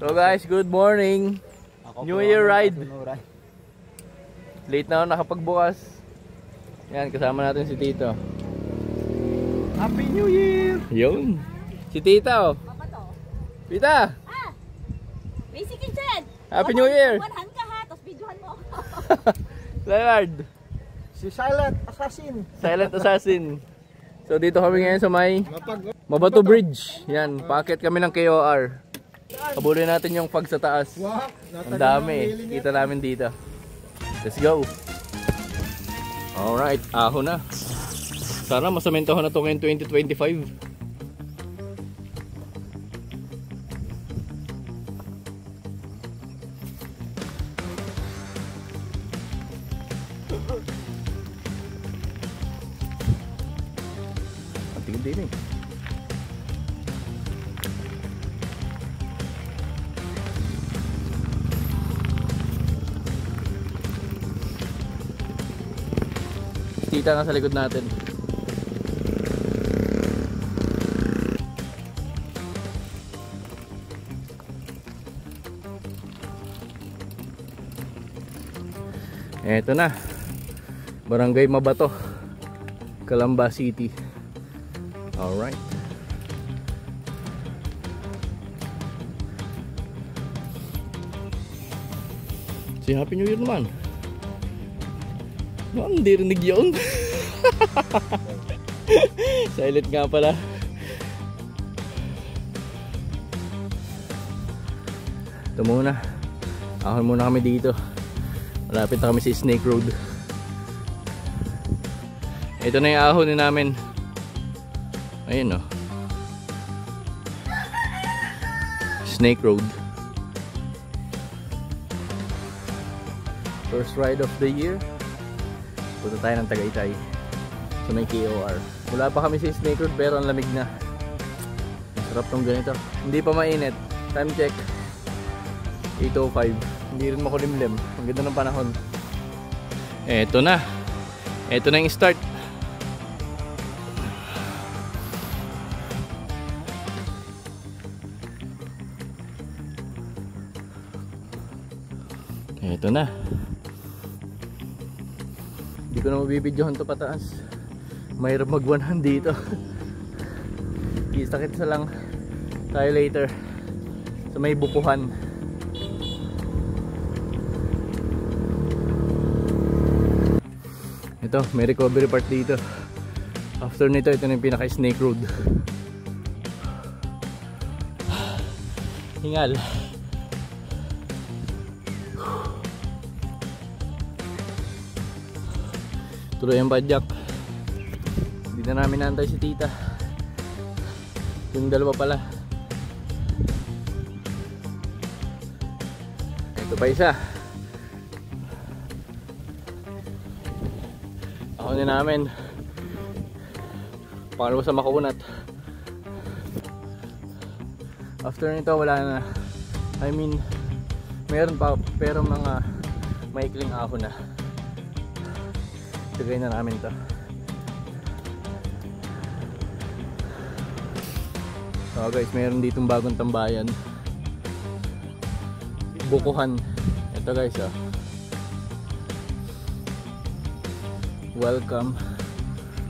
So guys, good morning. New Year ride. Late na ako nakapagbukas. Yan, kasama natin si Tito. Happy New Year! Yun. Si Tita oh. Tita! Basic dyan! Happy New Year! Wanhan ka ha, tapos videohan mo ako. Leonard! Si Silent Assassin. Silent Assassin. So dito kami ngayon sa may Mabato Bridge. Yan, paakit kami ng KOR. Habulin natin yung pag sa taas. Ang dami. Kita namin dito. Let's go. Alright, ahon na. Sana masamentahon na ito ngayon 2025. Ang tingin din eh. Tita nga sa likod natin. Eto na. Barangay Mabato, Calamba City. Alright. Si Happy New Year naman. Hindi rinig yun. Silent nga pala. Ito muna. Ahon muna kami dito. Malapit na kami sa Snake Road. Ito na yung ahon namin. Ayun oh. Snake Road. First ride of the year. Punta tayo ng Tagaytay sa may KOR. Wala pa kami sa Snake Road pero ang lamig na. Masarap tong ganito. Hindi pa mainit. Time check 8:05. Hindi rin makulimlim. Ang ganda ng panahon. Eto na. Eto na yung start. Eto na. Hindi ko na mabibidyohan to pataas. Mayroon mag-100 dito. Kita-kita sa lang tayo later sa may bukuhan. Ito, may recovery part dito. After nito, ito na yung pinaka-Snake Road. Hingal. Tuloy ang badyak. Hindi na namin naantay si Tita. Yung dalawa pala. Ito pa isa. Ako na namin. Pangalawa sa Makunat. After nito wala na. I mean, meron pa pero mga maikling ahon na. Tagay na namin to. So guys, mayroon ditong bagong tambayan. Bukuhan. Ito guys oh. Welcome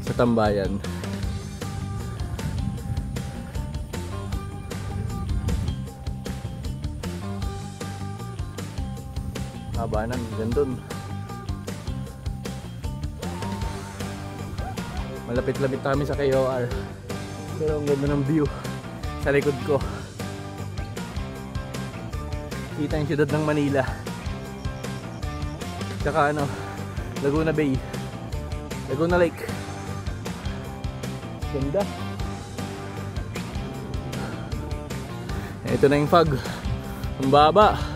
sa tambayan. Haba na, gandun. Malapit-lapit kami sa KOR. Pero ang ganda ng view sa likod ko. Kita yung siyudad ng Manila. Tsaka ano, Laguna Bay, Laguna Lake. Ganda. Ito na yung fog. Ang baba.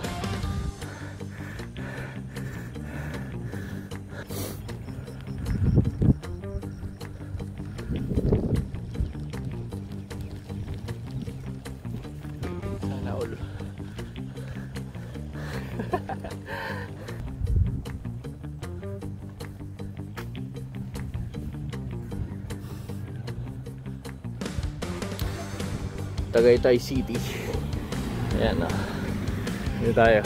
Tagaytay City. Ayan na. Dito tayo.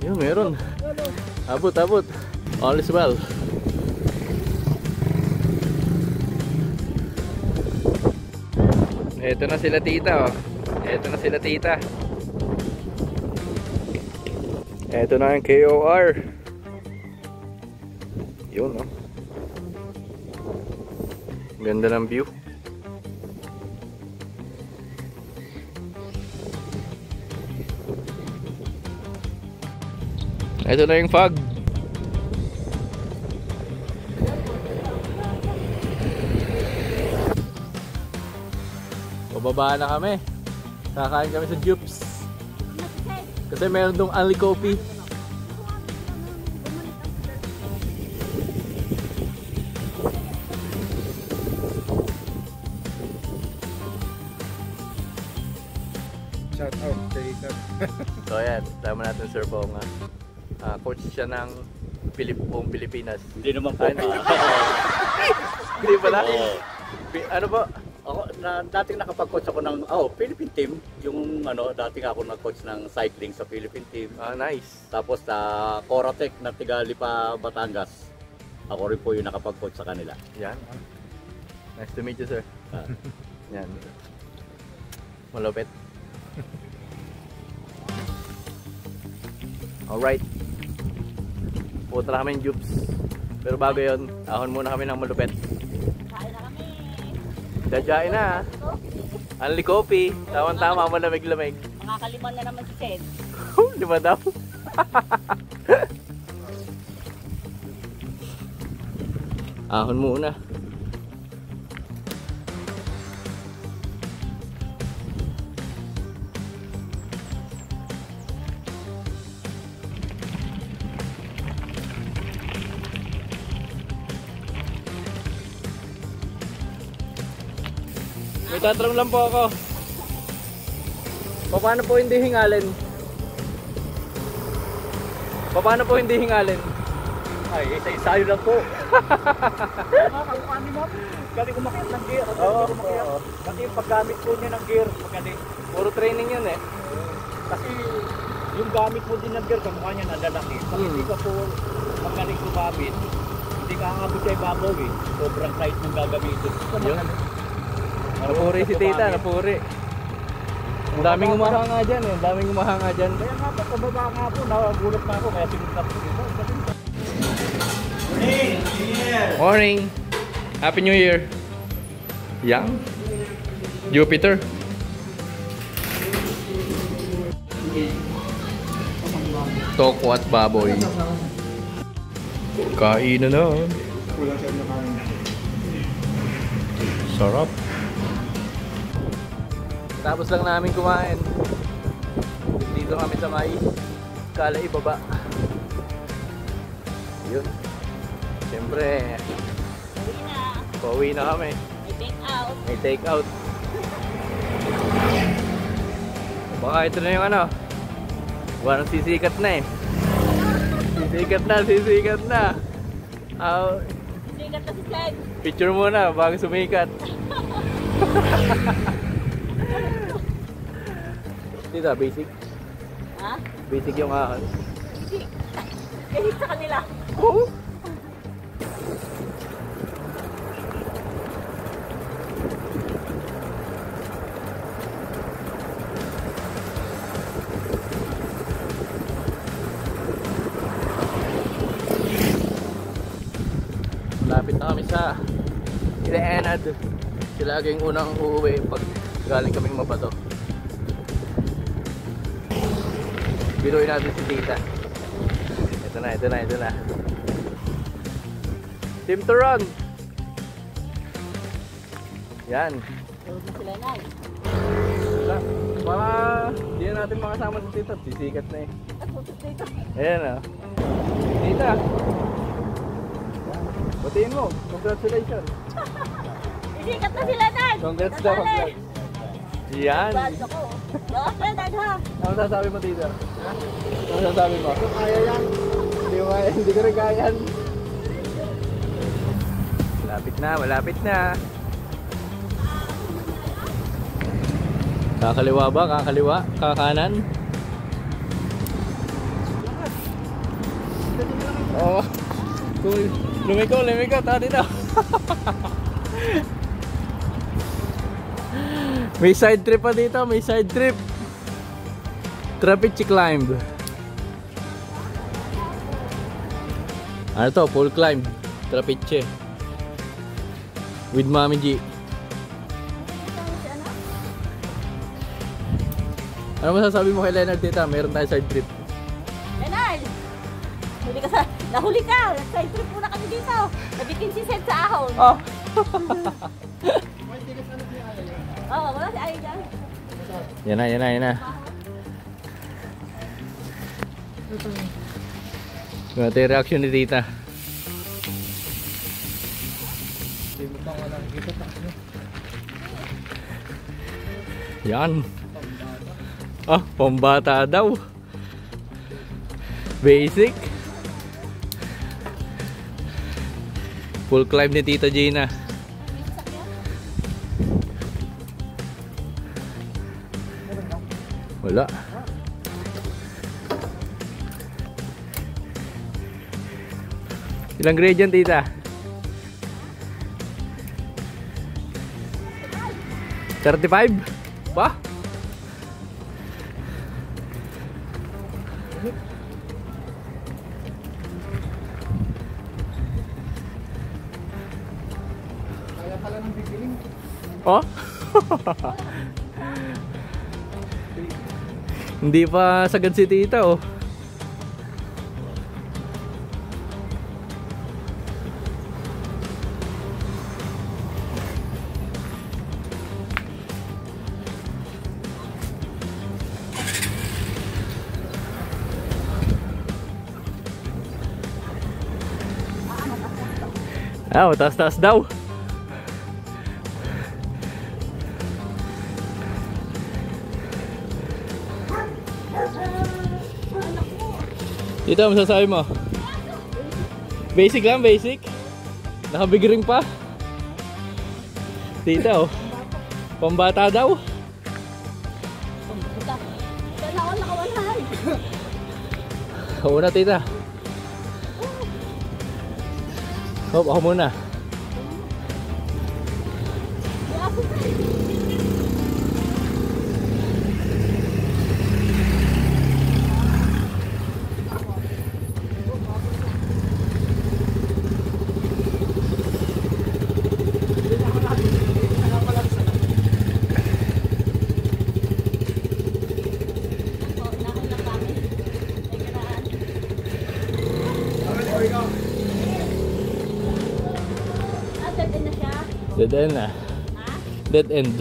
Yun, meron. Abot, abot. All is well. Ito na sila tita, oh. Ito na sila tita. Ito na yung KOR. Yun, oh. Ganda ng view. Ito na yung fog. Bababa na kami. Kakain kami sa Jupes. Kasi meron dong only coffee. Shout out kay Sir. So ayan, tama natin Sir Pong. Coach siya ng buong Pilipinas. Hindi naman po. Hindi pala? Ano po? Ako, dating nakapag-coach ako ng Philippine team. Yung dating ako nag-coach ng cycling sa Philippine team. Ah, nice. Tapos sa Coratec na Tigalipa, Batangas. Ako rin po yung nakapag-coach sa kanila. Yan. Nice to meet you, sir. Ah. Yan. Malupit. Alright. Punta na kami yung Jupes. Pero bago yun, ahon muna kami ng malupit. Kain na kami. Dadyain na. Only coffee. Tama-tama, malamig-lamig. Makakaliman na naman si Ted. 5 daw. Ahon muna. May tatanong lang po ako. Paano po hindi hingalin? Paano po hindi hingalin? Ay, isa-isayo lang po. Galing kumakit ng gear. Kasi yung paggamit po niya ng gear, magaling. Puro training yun eh. Kasi yung gamit po din ng gear, kamukha niya nalalaki. Pag hindi ka po magaling gumamit, hindi ka aabot sa ibabaw eh. Sobrang tight ng gagamitin. Yun. Napuri si tita, napuri. Ang daming umahanga dyan eh. Ang daming umahanga dyan. Kaya nga po, pababa nga po, nagulat na ako. Kaya sinunod ko dito. Morning! Happy New Year! Yang? Jupiter? Toko at baboy. Kain na. Sarap. Tapos lang namin kumain. Dito kami sa may Kalay Baba. Yun. Siyempre, Uwi na. pauwi na kami. May take out. May take out. Baka ito na yung parang sisikat na eh. Sisikat na. Sikat na si Ted. Picture muna bago sumikat. Dito, basic. Ha? Basic yung ahon. Hindi. Kahit sa kanila. Oo. Malapit na kami sa Ileanad. Sila laging unang uuwi pag galing kaming Mabato. Biruin natin si tita. Ito na. Team Turon! Yan. Tulog na sila na. Para hindi na natin makasama si tita. Sisikat na eh. At putot dito. Ayan o. Tita. Batiin mo. Congratulations. Sikat na sila na. Congrats daw. Congrats. Yan. Bad ako. Lakas na dad ha. Ano sasabi mo tita? Ano sasabi mo? Kaya yan. Hindi ko rin kaya yan. Malapit na. Kakaliwa ba? Kakaliwa? Kakanan? Oh. Cool. Lumiko. Tadi daw. May side trip pa dito. May side trip. Trapechi climb. Ano to? Full climb. Trapechi. With Mami G. Ano masasabi mo kay Leonard tita? Meron tayong side trip. Leonard! Nahuli ka! Side trip muna kami dito. Nabitin si Seth sa ahon. Oh! Oo, wala si Ay dyan. Yan na. Ito yung reaction ni tita. Hindi mo pa wala kita tayo. Yan. Ah, pambata daw. Basic. Full climb ni Tita Gina. Wala. Ilang grade yan, Tita? 35? Pa? Kaya pala ng bibiling. Oh? Hindi pa sagad si Tita, oh. Ah, taas-taas daw. Dito, masasabi mo? Basic lang, basic. Nakabig ring pa. Dito, oh. Pambata daw. Kaya ako nakawanay. Ako na, Tita. Hop, ako muna. Dead end na. Dead end.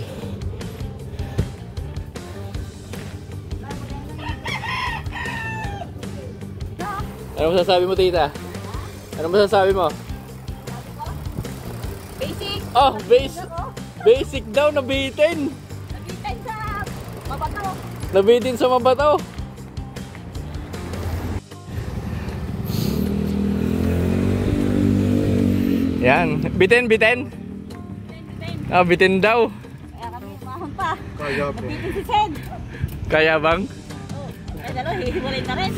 Ano masasabi mo, Tita? Ano masasabi mo? Basic. Oh, basic daw, nabitin. Nabitin sa mabato. Nabitin sa mabato. Yan, bitin. Ah, bitin daw. Kaya kami mahon pa. Kaya po. Nabitin si Seth. Kaya bang? Oh, ay dalawa, hihiwalay na rin.